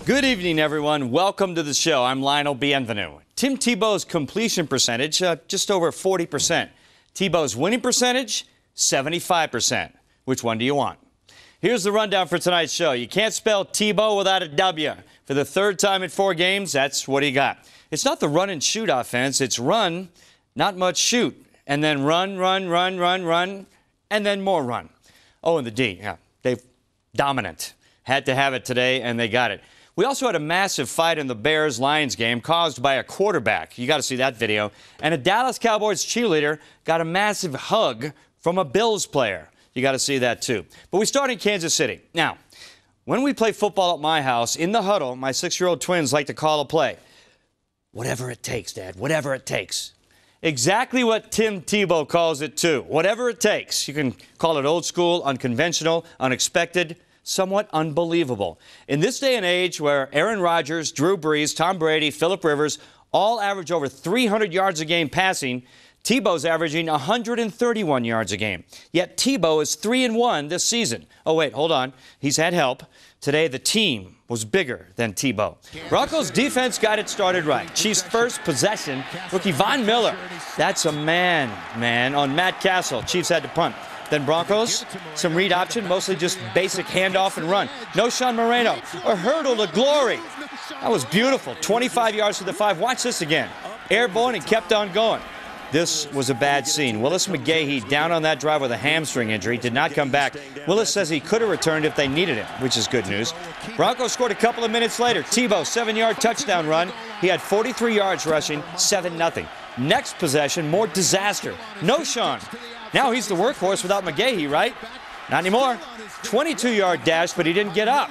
Good evening, everyone. Welcome to the show. I'm Lionel Bienvenu. Tim Tebow's completion percentage, just over 40%. Tebow's winning percentage, 75%. Which one do you want? Here's the rundown for tonight's show. You can't spell Tebow without a W. For the third time in 4 games, that's what he got. It's not the run and shoot offense. It's run, not much shoot. And then run, and then more run. Oh, and the D. Yeah, they've dominant. Had to have it today, and they got it. We also had a massive fight in the Bears-Lions game caused by a quarterback. You got to see that video. And a Dallas Cowboys cheerleader got a massive hug from a Bills player. You got to see that, too. But we start in Kansas City. Now, when we play football at my house, in the huddle, my 6-year-old twins like to call a play. Whatever it takes, Dad. Whatever it takes. Exactly what Tim Tebow calls it, too. Whatever it takes. You can call it old school, unconventional, unexpected, somewhat unbelievable. In this day and age where Aaron Rodgers, Drew Brees, Tom Brady, Phillip Rivers all average over 300 yards a game passing, Tebow's averaging 131 yards a game. Yet Tebow is 3-1 this season. Oh, wait, hold on. He's had help. Today, the team was bigger than Tebow. Broncos defense got it started right. Chiefs' first possession, rookie Von Miller. That's a man on Matt Castle. Chiefs had to punt. Then Broncos, some read option, mostly just basic handoff and run. No Sean Moreno, a hurdle to glory. That was beautiful. 25 yards to the 5. Watch this again. Airborne and kept on going. This was a bad scene. Willis McGahee down on that drive with a hamstring injury, did not come back. Willis says he could have returned if they needed him, which is good news. Broncos scored a couple of minutes later. Tebow, 7-yard touchdown run. He had 43 yards rushing, 7-0. Next possession, more disaster. No Sean. Now he's the workhorse without McGahee, right? Not anymore. 22-yard dash, but he didn't get up.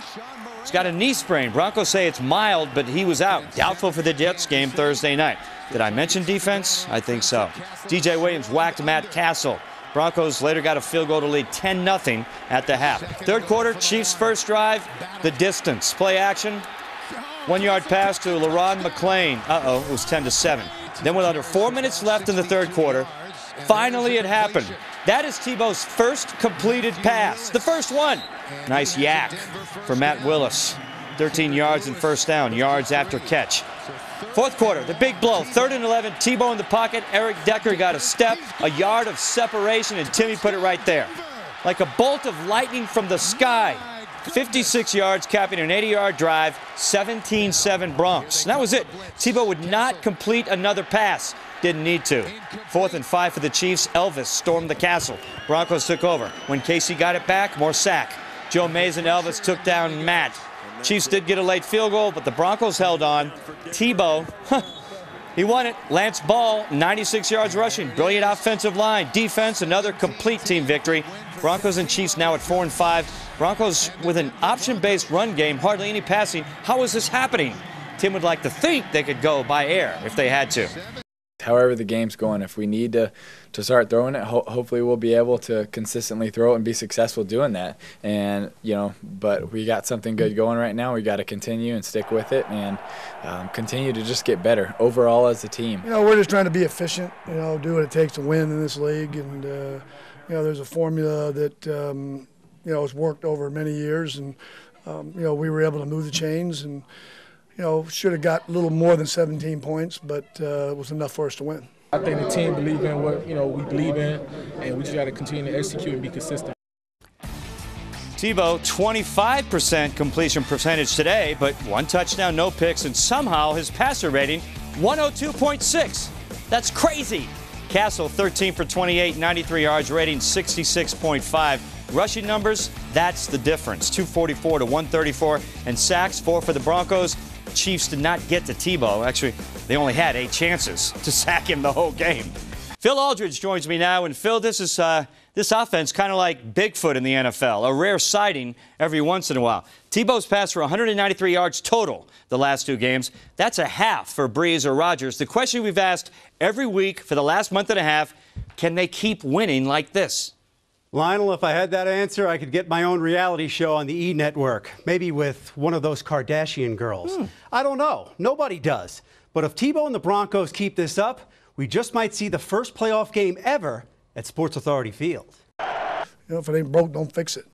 He's got a knee sprain. Broncos say it's mild, but he was out. Doubtful for the Jets game Thursday night. Did I mention defense? I think so. DJ Williams whacked Matt Castle. Broncos later got a field goal to lead 10-0 at the half. Third quarter, Chiefs' first drive, the distance. Play action, 1-yard pass to LaRon McClain. It was 10-7. Then with under 4 minutes left in the third quarter, finally it happened. That is Tebow's first completed pass. The first one. Nice yak for Matt Willis. 13 yards and first down, yards after catch. Fourth quarter, the big blow. 3rd and 11, Tebow in the pocket. Eric Decker got a step, a yard of separation, and Timmy put it right there. Like a bolt of lightning from the sky. 56 yards, capping an 80-yard drive, 17-7 Bronx. And that was it. Tebow would not complete another pass. Didn't need to. 4th and 5 for the Chiefs. Elvis stormed the castle. Broncos took over. When Casey got it back, more sack. Joe Mays and Elvis took down Matt. Chiefs did get a late field goal, but the Broncos held on. Tebow, he won it. Lance Ball, 96 yards rushing. Brilliant offensive line. Defense, another complete team victory. Broncos and Chiefs now at 4-5. Broncos with an option-based run game, hardly any passing. How is this happening? Tim would like to think they could go by air if they had to. However the game's going, if we need to start throwing it, hopefully we'll be able to consistently throw it and be successful doing that. And, but we got something good going right now. We got to continue and stick with it and continue to just get better overall as a team. We're just trying to be efficient, do what it takes to win in this league. And, there's a formula that, has worked over many years. And, we were able to move the chains and, should have got a little more than 17 points, but it was enough for us to win. I think the team believes in what we believe in, and we just got to continue to execute and be consistent. Tebow, 25% completion percentage today, but 1 touchdown, no picks, and somehow his passer rating, 102.6. That's crazy. Castle, 13 for 28, 93 yards, rating 66.5. Rushing numbers, that's the difference. 244 to 134, and sacks, 4 for the Broncos. Chiefs did not get to Tebow. Actually, they only had 8 chances to sack him the whole game. Phil Aldridge joins me now, and Phil, this offense kind of like Bigfoot in the NFL, a rare sighting every once in a while. Tebow's passed for 193 yards total the last 2 games. That's a half for Brees or Rodgers. The question we've asked every week for the last month and a half, can they keep winning like this? Lionel, if I had that answer, I could get my own reality show on the E! Network, maybe with one of those Kardashian girls. I don't know. Nobody does. But if Tebow and the Broncos keep this up, we just might see the first playoff game ever at Sports Authority Field. If it ain't broke, don't fix it.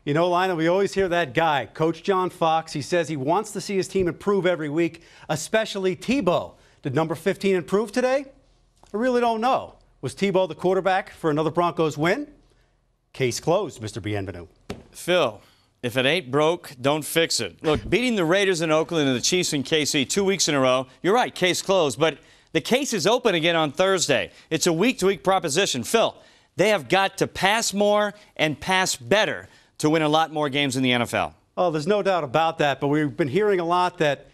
You know, Lionel, we always hear that guy, Coach John Fox. He says he wants to see his team improve every week, especially Tebow. Did number 15 improve today? I really don't know. Was Tebow the quarterback for another Broncos win? Case closed, Mr. Bienvenu. Phil, if it ain't broke, don't fix it. Look, beating the Raiders in Oakland and the Chiefs in KC 2 weeks in a row, you're right, case closed, but the case is open again on Thursday. It's a week-to-week proposition. Phil, they have got to pass more and pass better to win a lot more games in the NFL. Oh, there's no doubt about that, but we've been hearing a lot that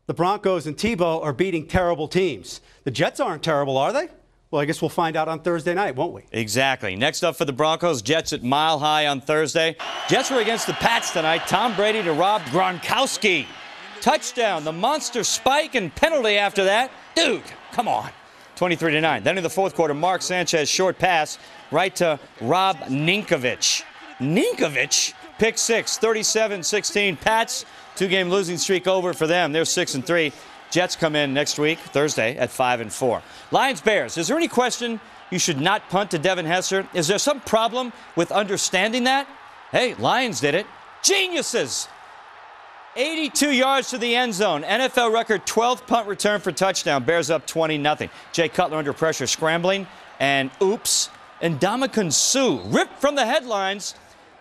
the Broncos and Tebow are beating terrible teams. The Jets aren't terrible, are they? Well, I guess we'll find out on Thursday night, won't we? Exactly. Next up for the Broncos, Jets at Mile High on Thursday. Jets were against the Pats tonight. Tom Brady to Rob Gronkowski. Touchdown, the monster spike and penalty after that. Dude, come on. 23-9. Then in the fourth quarter, Mark Sanchez short pass right to Rob Ninkovich. Ninkovich, pick six, 37-16. Pats, two-game losing streak over for them. They're 6-3. Jets come in next week, Thursday, at 5-4. Lions-Bears, is there any question you should not punt to Devin Hester? Is there some problem with understanding that? Hey, Lions did it. Geniuses! 82 yards to the end zone. NFL record 12th punt return for touchdown. Bears up 20-0. Jay Cutler under pressure scrambling. And oops. And Ndamukong Suh ripped from the headlines.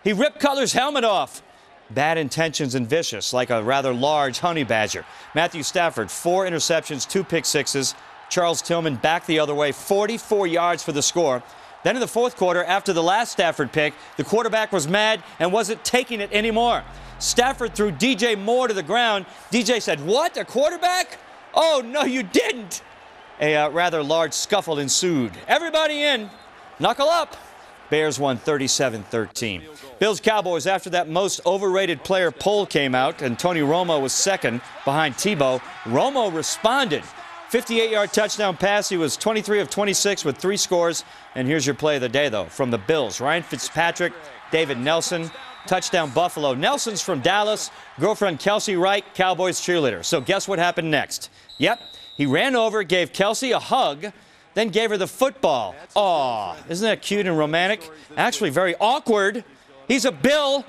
He ripped Cutler's helmet off. Bad intentions and vicious, like a rather large honey badger. Matthew Stafford, 4 interceptions, 2 pick sixes. Charles Tillman back the other way, 44 yards for the score. Then in the fourth quarter, after the last Stafford pick, the quarterback was mad and wasn't taking it anymore. Stafford threw DJ Moore to the ground. DJ said, "What, a quarterback? Oh, no, you didn't." A rather large scuffle ensued. Everybody in. Knuckle up. Bears won 37-13. Bills-Cowboys, after that most overrated player poll came out, and Tony Romo was second behind Tebow, Romo responded. 58-yard touchdown pass. He was 23 of 26 with 3 scores. And here's your play of the day, though, from the Bills. Ryan Fitzpatrick, David Nelson, touchdown Buffalo. Nelson's from Dallas. Girlfriend Kelsey Wright, Cowboys cheerleader. So guess what happened next? Yep, he ran over, gave Kelsey a hug, then gave her the football. Aw, isn't that cute and romantic? Actually, very awkward. He's a Bill.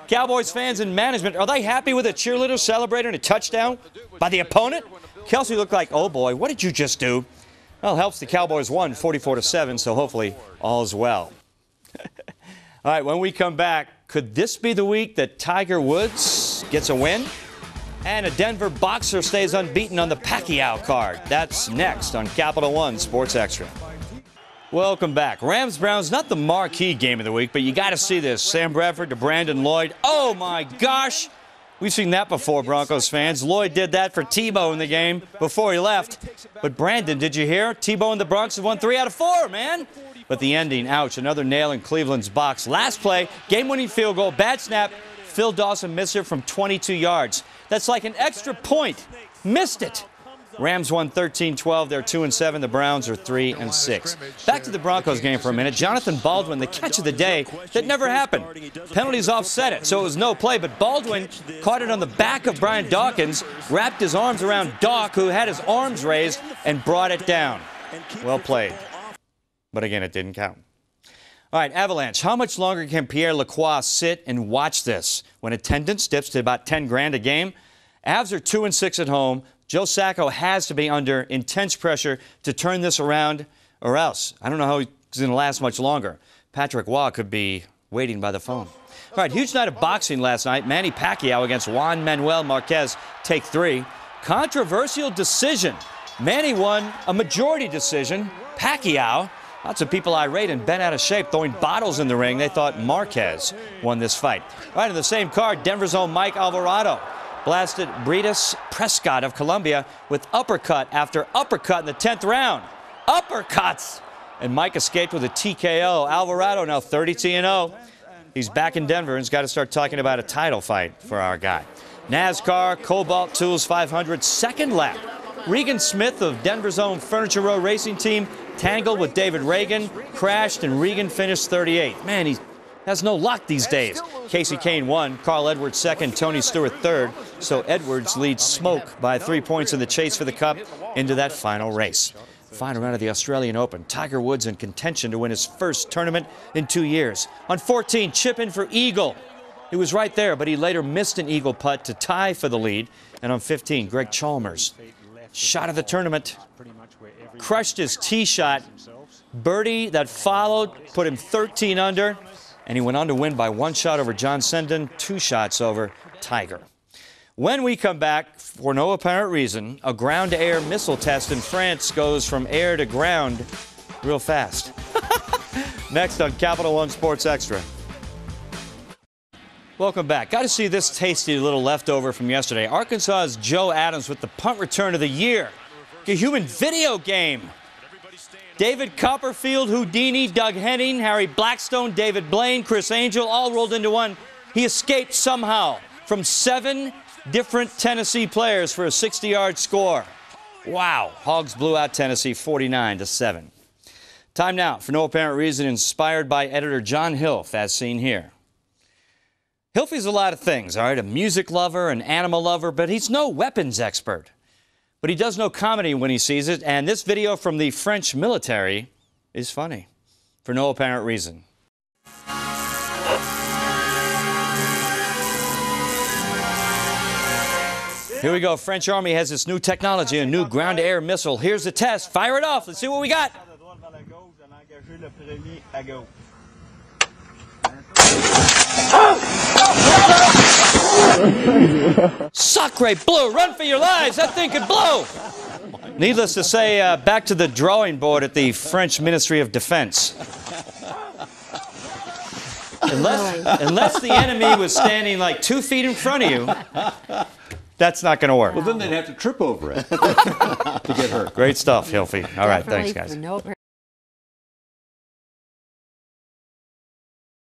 Cowboys fans and management, are they happy with a cheerleader celebrating a touchdown by the opponent? Kelsey looked like, oh boy, what did you just do? Well, helps the Cowboys won 44-7, so hopefully all is well. All right, when we come back, could this be the week that Tiger Woods gets a win? And a Denver boxer stays unbeaten on the Pacquiao card. That's next on Capital One Sports Extra. Welcome back. Rams-Browns, not the marquee game of the week, but you got to see this. Sam Bradford to Brandon Lloyd. Oh, my gosh. We've seen that before, Broncos fans. Lloyd did that for Tebow in the game before he left. But Brandon, did you hear? Tebow and the Bronx have won 3 out of 4, man. But the ending, ouch, another nail in Cleveland's box. Last play, game-winning field goal, bad snap. Phil Dawson missed it from 22 yards. That's like an extra point. Missed it. Rams won 13-12. They're 2-7. The Browns are 3-6. Back to the Broncos game for a minute. Jonathan Baldwin, the catch of the day, that never happened. Penalties offset it, so it was no play. But Baldwin caught it on the back of Brian Dawkins, wrapped his arms around Doc, who had his arms raised, and brought it down. Well played. But again, it didn't count. All right, Avalanche. How much longer can Pierre Lacroix sit and watch this when attendance dips to about 10 grand a game? Avs are 2-6 at home. Joe Sacco has to be under intense pressure to turn this around, or else I don't know how he's going to last much longer. Patrick Waugh could be waiting by the phone. All right, huge night of boxing last night. Manny Pacquiao against Juan Manuel Marquez, take 3. Controversial decision. Manny won a majority decision. Pacquiao, lots of people irate and bent out of shape, throwing bottles in the ring. They thought Marquez won this fight. All right, in the same card, Denver's own Mike Alvarado blasted Britas Prescott of Colombia with uppercut after uppercut in the 10th round. Uppercuts! And Mike escaped with a TKO. Alvarado now 30-0. He's back in Denver and has got to start talking about a title fight for our guy. NASCAR Cobalt Tools 500 second lap. Regan Smith of Denver's own Furniture Row Racing Team tangled with David Reagan, crashed, and Regan finished 38th. Man, he has no luck these days. Casey Kane won, Carl Edwards second, Tony Stewart third. So Edwards leads Smoke by 3 points in the chase for the Cup into that final race. Final round of the Australian Open. Tiger Woods in contention to win his first tournament in 2 years. On 14, chip in for Eagle. He was right there, but he later missed an eagle putt to tie for the lead. And on 15, Greg Chalmers, shot of the tournament, crushed his tee shot. Birdie that followed put him 13 under, and he went on to win by 1 shot over John Senden, 2 shots over Tiger. When we come back, for no apparent reason, a ground-to-air missile test in France goes from air to ground real fast. Next on Capital One Sports Extra. Welcome back. Got to see this tasty little leftover from yesterday. Arkansas's Joe Adams with the punt return of the year. A human video game. David Copperfield, Houdini, Doug Henning, Harry Blackstone, David Blaine, Chris Angel, all rolled into one. He escaped somehow from 7 different Tennessee players for a 60-yard score. Wow. Hogs blew out Tennessee 49-7. Time now for no apparent reason, inspired by editor John Hilf, as seen here. Hilfy's a lot of things, all right? A music lover, an animal lover, but he's no weapons expert. But he does know comedy when he sees it, and this video from the French military is funny, for no apparent reason. Here we go. French Army has this new technology, a new ground-to-air missile. Here's the test. Fire it off. Let's see what we got. Sacre bleu, run for your lives. That thing could blow. Needless to say, back to the drawing board at the French Ministry of Defense. Unless the enemy was standing like 2 feet in front of you, that's not going to work. Well, then they'd have to trip over it to get hurt. Great stuff, Hilfy. All right, thanks, guys.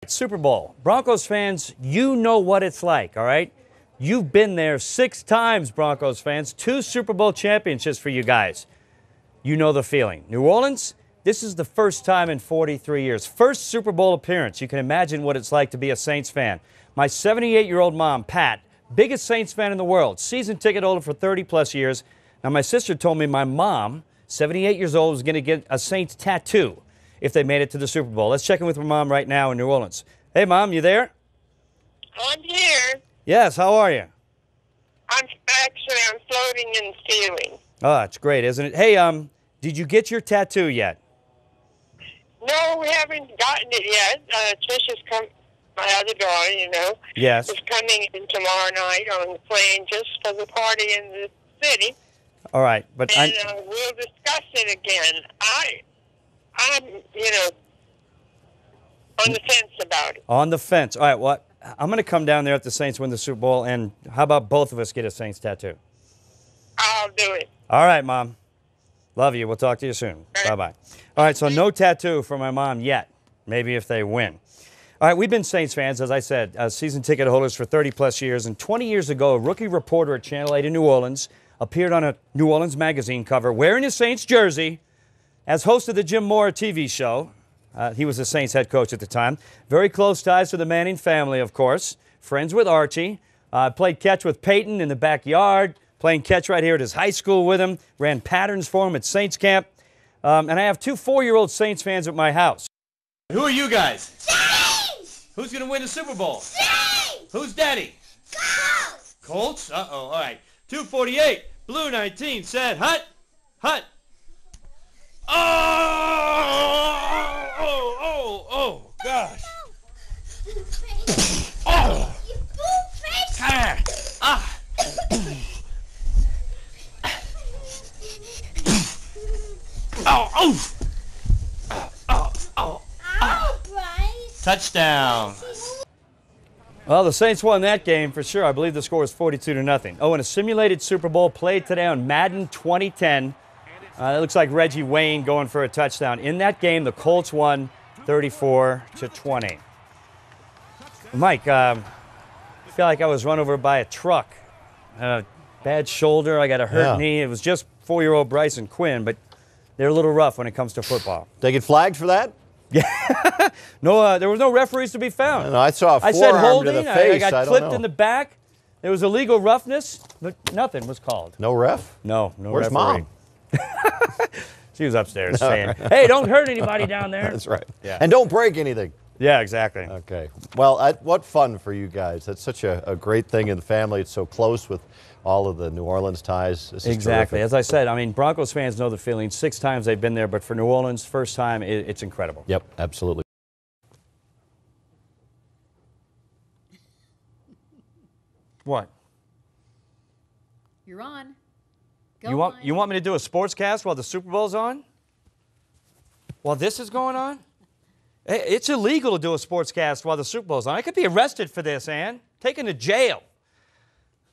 Super Bowl. Broncos fans, you know what it's like, all right? You've been there 6 times, Broncos fans. 2 Super Bowl championships for you guys. You know the feeling. New Orleans, this is the first time in 43 years. First Super Bowl appearance. You can imagine what it's like to be a Saints fan. My 78-year-old mom, Pat, biggest Saints fan in the world, season ticket holder for 30-plus years. Now, my sister told me my mom, 78 years old, was going to get a Saints tattoo if they made it to the Super Bowl. Let's check in with my mom right now in New Orleans. Hey, Mom, you there? I'm here. Yes, how are you? I'm floating in the ceiling. Oh, that's great, isn't it? Hey, did you get your tattoo yet? No, we haven't gotten it yet. Trish is my other daughter, you know. Yes. Is coming in tomorrow night on the plane just for the party in the city. All right, but and we'll discuss it again. I'm, you know, on the fence about it. On the fence. All right, well, I'm going to come down there if the Saints win the Super Bowl, and how about both of us get a Saints tattoo? I'll do it. All right, Mom. Love you. We'll talk to you soon. Bye-bye. All right, so no tattoo for my mom yet. Maybe if they win. All right, we've been Saints fans, as I said, season ticket holders for 30-plus years. And 20 years ago, a rookie reporter at Channel 8 in New Orleans appeared on a New Orleans magazine cover wearing his Saints jersey as host of the Jim Mora TV show. He was the Saints head coach at the time. Very close ties to the Manning family, of course. Friends with Archie. Played catch with Peyton in the backyard. Playing catch right here at his high school with him. Ran patterns for him at Saints camp. And I have 2 4-year-old Saints fans at my house. Who are you guys? Saints! Who's going to win the Super Bowl? Saints! Who's daddy? Colts! Colts? Uh-oh. All right. 248. Blue 19 said, hut. Hut. Oh, gosh. Oh. Ah. Touchdown. Well, the Saints won that game for sure. I believe the score was 42-0. Oh, and a simulated Super Bowl played today on Madden 2010. It looks like Reggie Wayne going for a touchdown. In that game, the Colts won 34-20. Mike, I feel like I was run over by a truck. Bad shoulder, I got a hurt knee. It was just 4-year-old Bryson Quinn, but they're a little rough when it comes to football. They get flagged for that? Yeah. No, there was no referees to be found. I saw a forearm I said holding, to the face. I got clipped in the back. There was illegal roughness. Nothing was called. No ref? No Where's referee. Mom? She was upstairs saying, hey, don't hurt anybody down there. That's right. Yeah. And don't break anything. Yeah, exactly. Okay. Well, what fun for you guys. That's such a great thing in the family. It's so close with all of the New Orleans ties. This is Exactly. terrific. As I said, I mean, Broncos fans know the feeling. 6 times they've been there, but for New Orleans, first time, it's incredible. Yep, absolutely. What? You're on. Go You want me to do a sportscast while the Super Bowl's on? While this is going on? It's illegal to do a sportscast while the Super Bowl's on. I could be arrested for this, Ann. Taken to jail.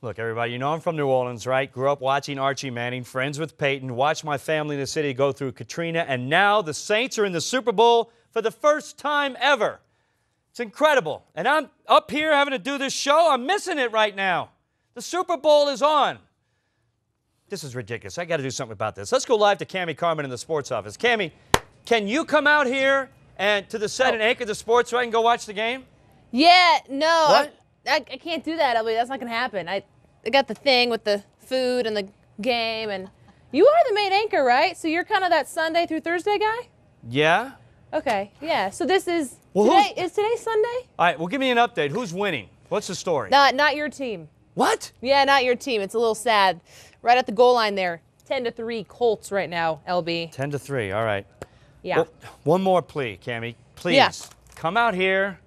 Look, everybody, you know I'm from New Orleans, right? Grew up watching Archie Manning, friends with Peyton, watched my family in the city go through Katrina, and now the Saints are in the Super Bowl for the first time ever. It's incredible. And I'm up here having to do this show. I'm missing it right now. The Super Bowl is on. This is ridiculous. I got to do something about this. Let's go live to Cammie Carmen in the sports office. Cammie, can you come out here and to the set and anchor the sports so I can go watch the game? Yeah, no. What? I can't do that, Elby. That's not going to happen. I got the thing with the food and the game, and you are the main anchor, right? So you're kind of that Sunday through Thursday guy? Yeah? Okay, yeah. So this is Well, today. Is today Sunday? All right, well, give me an update. Who's winning? What's the story? Not your team. What? Yeah, not your team. It's a little sad. Right at the goal line there. 10-3 Colts right now, LB. 10-3, all right. Yeah. Well, one more plea, Cammie. Please, Yeah. come out here,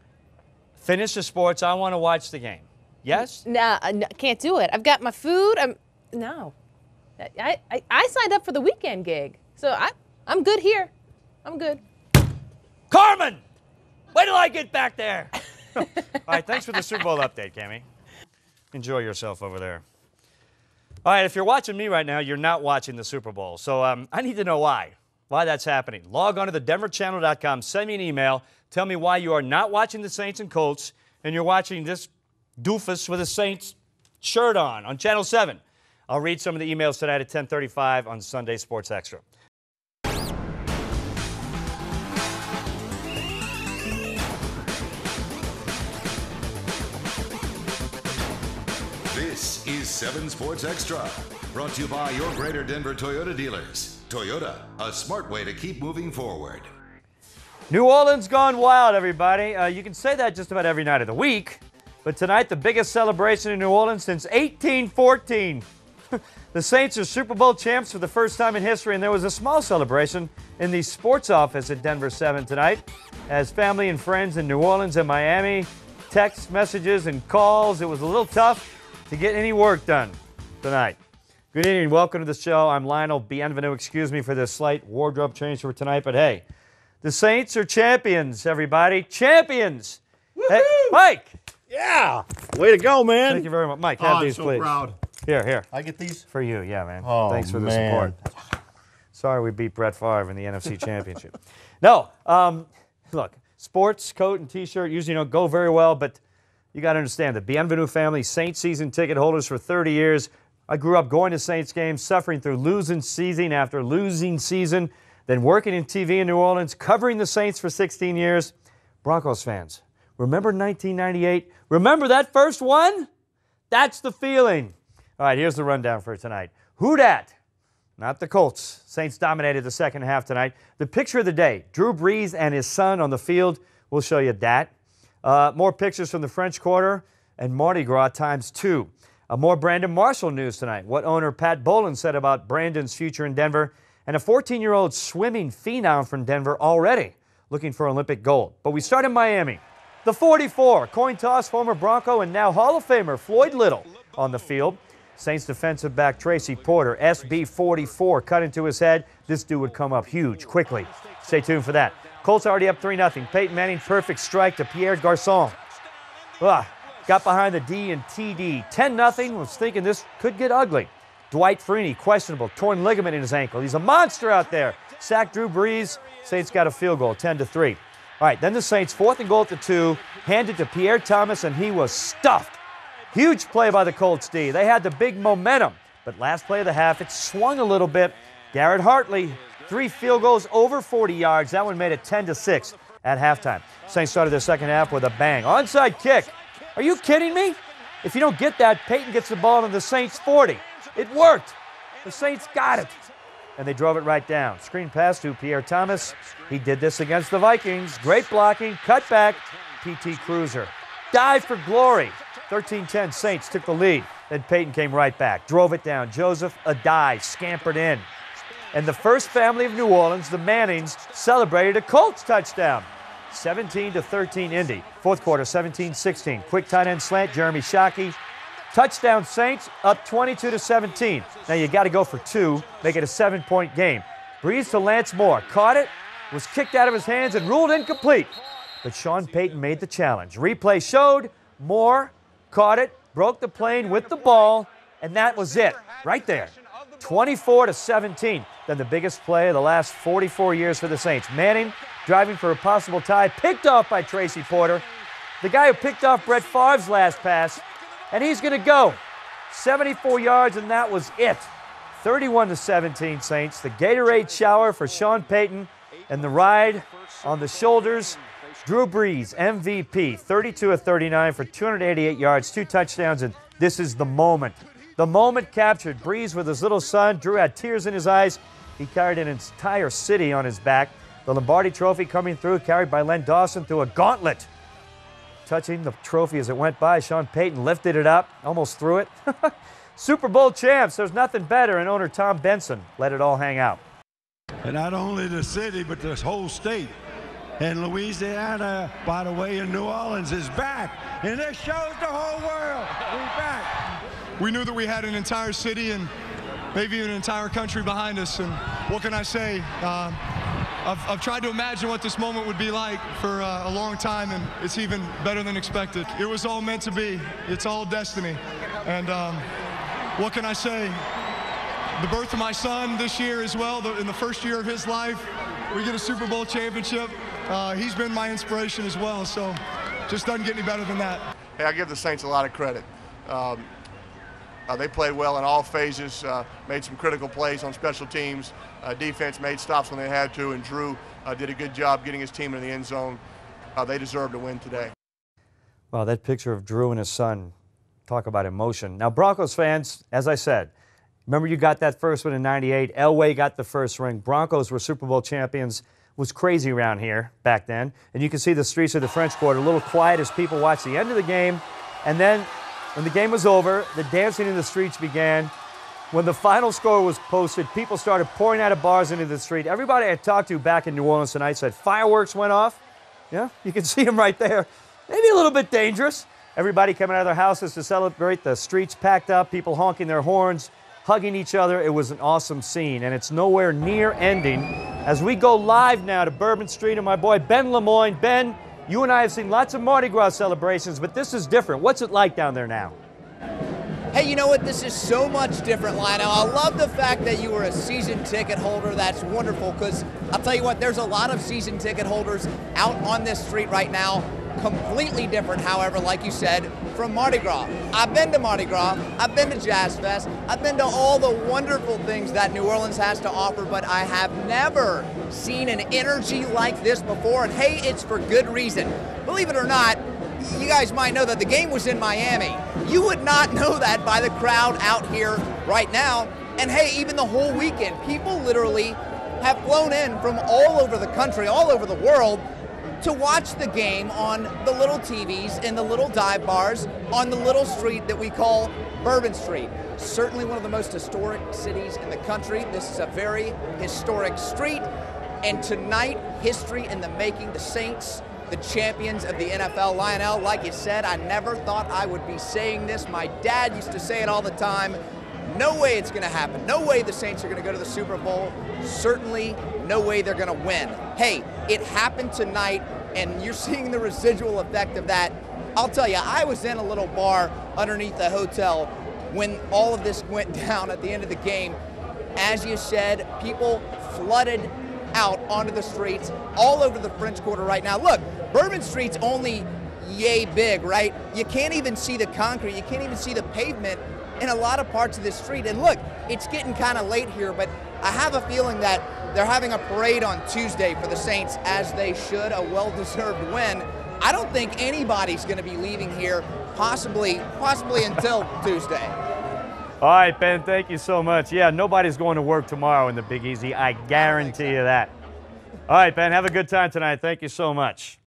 finish the sports. I want to watch the game. Yes? Nah, can't do it. I've got my food. No. I signed up for the weekend gig, so I'm good here. I'm good. Carmen! Wait till I get back there. All right, thanks for the Super Bowl update, Cammie. Enjoy yourself over there. All right, if you're watching me right now, you're not watching the Super Bowl. So I need to know why that's happening. Log on to thedenverchannel.com, send me an email, tell me why you are not watching the Saints and Colts, and you're watching this doofus with a Saints shirt on Channel 7. I'll read some of the emails tonight at 10:35 on Sunday Sports Extra. This is 7 Sports Extra, brought to you by your Greater Denver Toyota dealers. Toyota, a smart way to keep moving forward. New Orleans gone wild, everybody. You can say that just about every night of the week, but tonight the biggest celebration in New Orleans since 1814. The Saints are Super Bowl champs for the first time in history, and there was a small celebration in the sports office at Denver 7 tonight as family and friends in New Orleans and Miami text messages and calls. It was a little tough to get any work done tonight. Good evening. Welcome to the show. I'm Lionel Bienvenu. Excuse me for this slight wardrobe change for tonight, but hey, the Saints are champions, everybody. Champions! Hey, Mike! Yeah! Way to go, man. Thank you very much. Mike, have these, I'm so please. proud. Here. I get these? For you, yeah, man. Oh, Thanks for the man. support. Sorry we beat Brett Favre in the NFC Championship. No, look, sports, coat, and T-shirt usually don't go very well, but you got to understand the Bienvenu family, Saints season ticket holders for 30 years. I grew up going to Saints games, suffering through losing season after losing season, then working in TV in New Orleans, covering the Saints for 16 years. Broncos fans, remember 1998? Remember that first one? That's the feeling. All right, here's the rundown for tonight. Who dat? Not the Colts. Saints dominated the second half tonight. The picture of the day, Drew Brees and his son on the field. We'll show you that. More pictures from the French Quarter and Mardi Gras ×2. More Brandon Marshall news tonight. What owner Pat Bowlen said about Brandon's future in Denver. And a 14-year-old swimming phenom from Denver already looking for Olympic gold. But we start in Miami. The 44, coin toss, former Bronco and now Hall of Famer Floyd Little on the field. Saints defensive back Tracy Porter, SB44, cut into his head. This dude would come up huge quickly. Stay tuned for that. Colts already up 3-0. Peyton Manning, perfect strike to Pierre Garçon. Got behind the D and TD. 10-0. Was thinking this could get ugly. Dwight Freeney, questionable, torn ligament in his ankle. He's a monster out there. Sacked Drew Brees. Saints got a field goal, 10-3. All right, then the Saints, 4th and goal at the 2, handed to Pierre Thomas, and he was stuffed. Huge play by the Colts D. They had the big momentum, but last play of the half, it swung a little bit. Garrett Hartley, 3 field goals over 40 yards. That one made it 10-6 at halftime. Saints started their second half with a bang. Onside kick. Are you kidding me? If you don't get that, Peyton gets the ball on the Saints 40. It worked. The Saints got it. and they drove it right down. Screen pass to Pierre Thomas. He did this against the Vikings. Great blocking, cut back, P.T. Cruiser. Dive for glory. 13-10 Saints took the lead. Then Peyton came right back, drove it down. Joseph, a dive, scampered in. And the first family of New Orleans, the Mannings, celebrated a Colts touchdown. 17-13 Indy. Fourth quarter, 17-16. Quick tight end slant, Jeremy Shockey. Touchdown Saints, up 22-17. Now you got to go for two, make it a 7-point game. Breeze to Lance Moore, caught it, was kicked out of his hands and ruled incomplete. But Sean Payton made the challenge. Replay showed Moore caught it, broke the plane with the ball, and that was it, right there. 24-17. Then the biggest play of the last 44 years for the Saints. Manning driving for a possible tie, picked off by Tracy Porter. The guy who picked off Brett Favre's last pass, and he's going to go. 74 yards, and that was it. 31-17 Saints. The Gatorade shower for Sean Payton, and the ride on the shoulders. Drew Brees, MVP, 32 of 39 for 288 yards, 2 touchdowns, and this is the moment. The moment captured. Brees with his little son. Drew had tears in his eyes. He carried an entire city on his back. The Lombardi Trophy coming through, carried by Len Dawson through a gauntlet. Touching the trophy as it went by, Sean Payton lifted it up, almost threw it. Super Bowl champs, there's nothing better, and owner Tom Benson let it all hang out. And not only the city, but this whole state. And Louisiana, by the way, in New Orleans is back. And this shows the whole world we're back. We knew that we had an entire city and maybe even an entire country behind us. And what can I say? I've tried to imagine what this moment would be like for a long time, and it's even better than expected. It was all meant to be. It's all destiny. And what can I say? The birth of my son this year as well, in the first year of his life, we get a Super Bowl championship. He's been my inspiration as well, so just doesn't get any better than that. Hey, I give the Saints a lot of credit. They played well in all phases, made some critical plays on special teams. Defense made stops when they had to, and Drew did a good job getting his team in the end zone. They deserve to win today. Wow, that picture of Drew and his son, talk about emotion. Now, Broncos fans, as I said, remember you got that first one in '98. Elway got the first ring. Broncos were Super Bowl champions. It was crazy around here back then. And you can see the streets of the French Quarter a little quiet as people watched the end of the game. And then when the game was over, the dancing in the streets began. When the final score was posted, people started pouring out of bars into the street. Everybody I talked to back in New Orleans tonight said fireworks went off. Yeah, you can see them right there. Maybe a little bit dangerous. Everybody coming out of their houses to celebrate. The streets packed up, people honking their horns, hugging each other. It was an awesome scene, and it's nowhere near ending. As we go live now to Bourbon Street and my boy Ben Lemoyne. Ben, you and I have seen lots of Mardi Gras celebrations, but this is different. What's it like down there now? Hey, you know what? This is so much different, Lionel. I love the fact that you were a season ticket holder. That's wonderful, because I'll tell you what, there's a lot of season ticket holders out on this street right now. Completely different, however, like you said, from Mardi Gras. I've been to Mardi Gras, I've been to Jazz Fest, I've been to all the wonderful things that New Orleans has to offer, but I have never seen an energy like this before, and hey, it's for good reason. Believe it or not, you guys might know that the game was in Miami. You would not know that by the crowd out here right now, and hey, even the whole weekend, people literally have flown in from all over the country, all over the world, to watch the game on the little TVs in the little dive bars on the little street that we call Bourbon Street. Certainly one of the most historic cities in the country. This is a very historic street, and tonight, history in the making. The Saints, the champions of the NFL. Lionel, like you said, I never thought I would be saying this. My dad used to say it all the time. No way it's going to happen. No way the Saints are going to go to the Super Bowl. Certainly no way they're going to win. Hey, it happened tonight, and you're seeing the residual effect of that. I'll tell you, I was in a little bar underneath the hotel when all of this went down at the end of the game. As you said, people flooded out onto the streets all over the French Quarter right now. Look, Bourbon Street's only yay big, right? You can't even see the concrete. You can't even see the pavement in a lot of parts of this street. And look, it's getting kind of late here, but I have a feeling that they're having a parade on Tuesday for the Saints, as they should, a well-deserved win. I don't think anybody's going to be leaving here possibly until Tuesday. All right, Ben, thank you so much. Yeah, nobody's going to work tomorrow in the Big Easy. I guarantee you that. All right, Ben, have a good time tonight. Thank you so much.